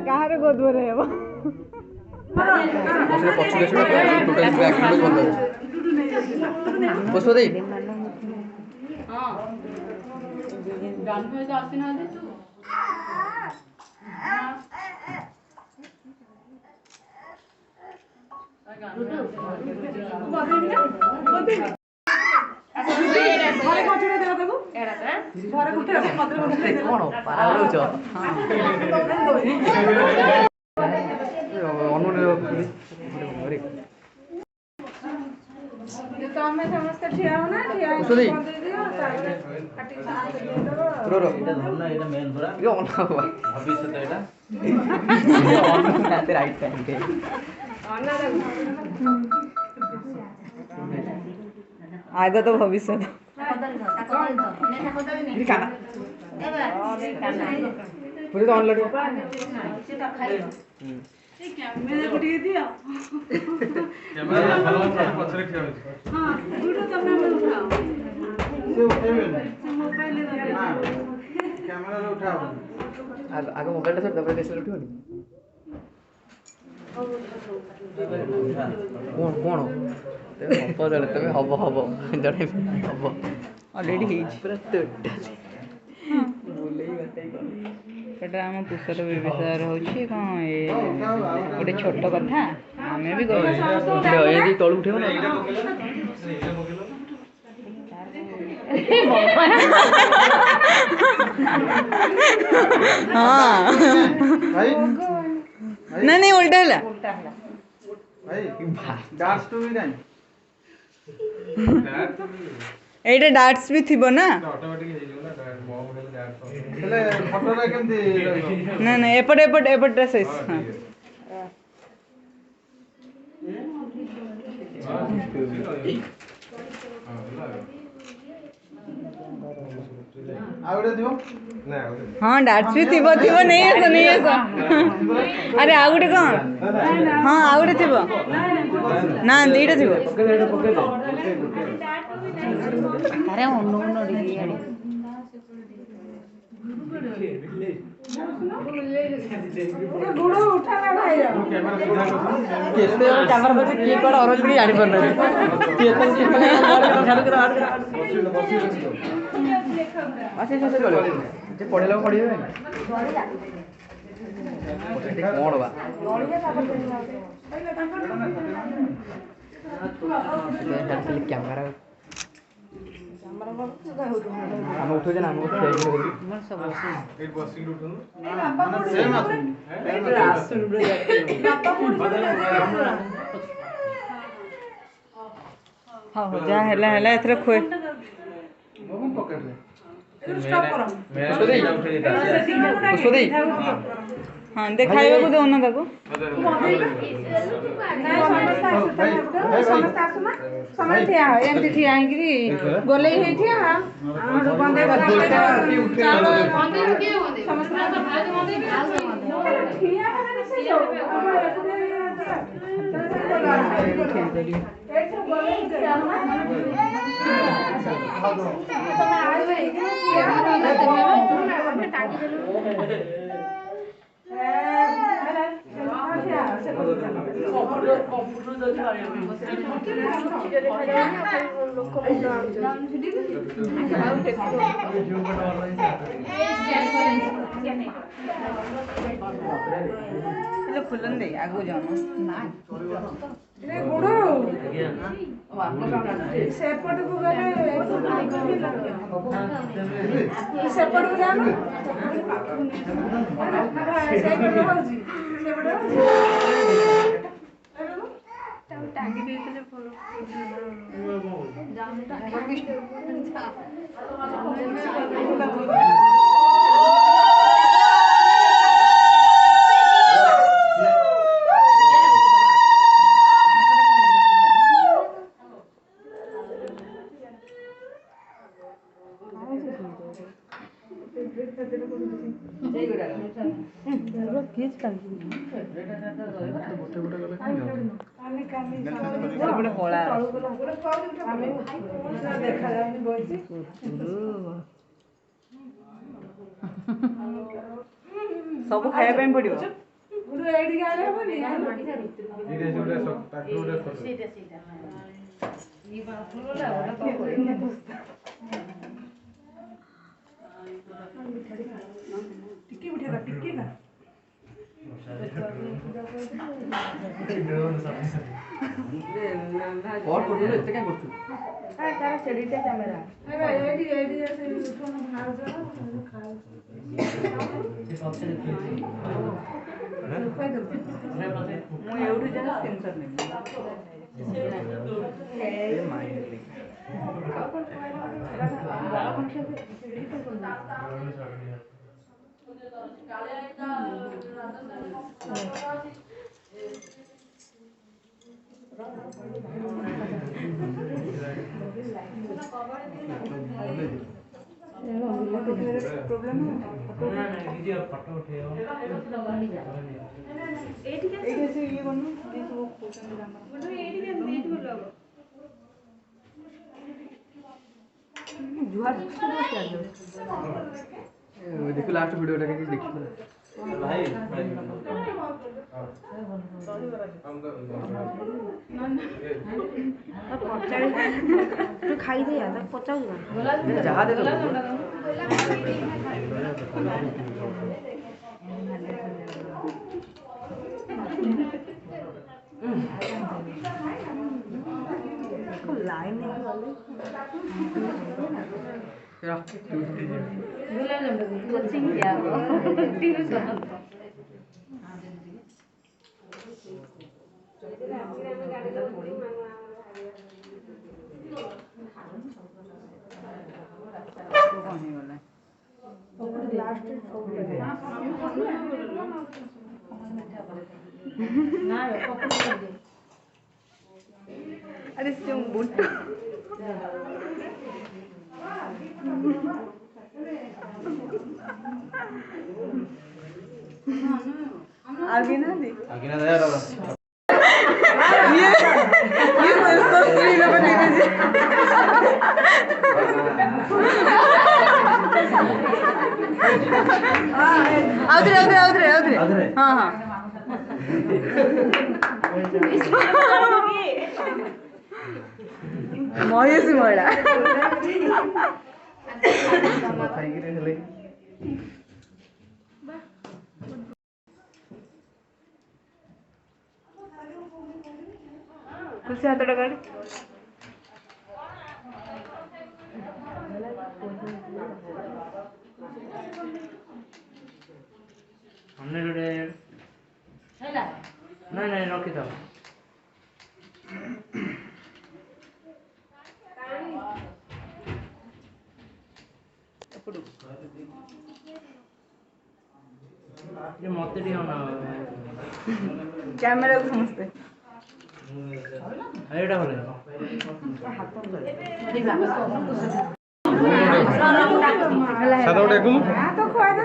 କାହାର ଗୋଦରେ ହେବ ତମେ ସମସ୍ତେ ଠିଆ ହଉ ନା ଠିଆ ଆଗ ତ ଭବିଷ୍ୟତ आग मोबाइल टा दबा कैसे उठिबनी कोन कोन तबे हब हब जड़े हब ऑलरेडी हिज पूरा टोटल एटा हम पुस्तक विषय रहउछि कोन ए गोटे छोट कथा हमें भी गए यदि तळ उठेबो ना हाँ नहीं उल्टा है भाई डार्ट्स तो भी नहीं एटा डार्ट्स भी थिबो ना ऑटोमेटिक हे जो ना मॉम के डार्ट्स हेले फोटो रे केमती ना ना एपट सेस हां आउडे दिबो ना हां डार्ट्स भी थिबो नहीं आसो अरे आउडे कोन हां आउडे थिबो ना दीटा थिबो अरे ओनो डिगी आड़ी गुडो उठा ना भाई केते कैमरा पे की कोड ऑरेंज की जानि परना केते छाड़ कर आसे से चलो जे पढेला पढिबे कोन बा कैमरा हम उठो जे ना हम उठो मन सब ए बसिंग उठो ए बापा सेम आसुन हां हो जा हला एथरे खोए मोम पकड़ ले स्टॉप करो मैं उसको दे हां देखाइबा को दो ना ताको समय थिया एमती ठिया आंगिरी गोले हे ठिया हम बंदे समस्त ठिया है से जो फुलन दे आगो जानो रे गुडो सेपट को गले सेपट को जानो सेपट होजी सेपट टांगी देले फलो जानो सब खाया ପାଇଁ ପଡିବ ମୁଁ ଏଉଠୁ ଯାହା ସ୍କ୍ରିନଶଟ ନେବି देखो लास्ट वीडियो लगे कि देखिए भाई तू खाई दे यार पचाऊ जहाँ दे दो लाइन कोचिंग क्या अरे से बुट्टू आगे ना दे यार ये तो स्क्रीन पर नहीं दे आउदरे हाँ हाँ महेश मड़ा खुशी हाथ गाड़ी हमने जोड़े नहीं रखी था ये मत कैमरा को समझते एटा भले सादा उठे को तो खुआ दे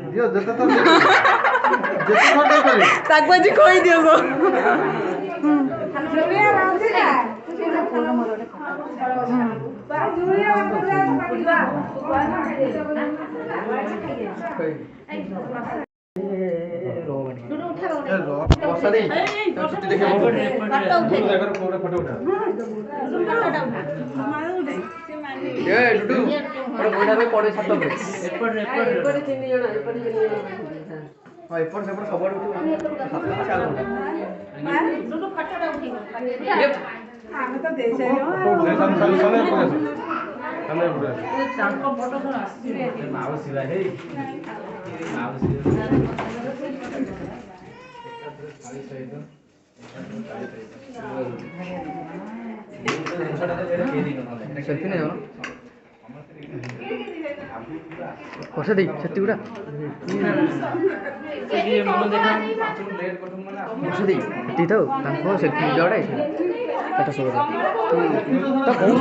दियो जता तो जता छोटा करे शाकभाजी खोई दियो सो जुलिया राउंडी ना जुलिया बसा दे छुट्टी देखे फोटो उठा ए लुडू और गोडा में पड़े छत पे एपड़ चिन्नी जणा एपड़ चिन्नी हां एपड़ से सब उठी छत चालू लुडू फटोटा उठी ଆମେ ତ ଦେଇ ସାରିଲୁ ସେଲ୍ଫି ନେଇ ଯାଉନ ବର୍ଷା ଦେଇ ସେଠି ଗୁଡ଼ା ବର୍ଷା ଦେଇ ସେଠି ଥାଉ ତାଙ୍କ ସେଲ୍ଫି ଯାଉଟା ସେଟା ସବୁ ତା କହୁନ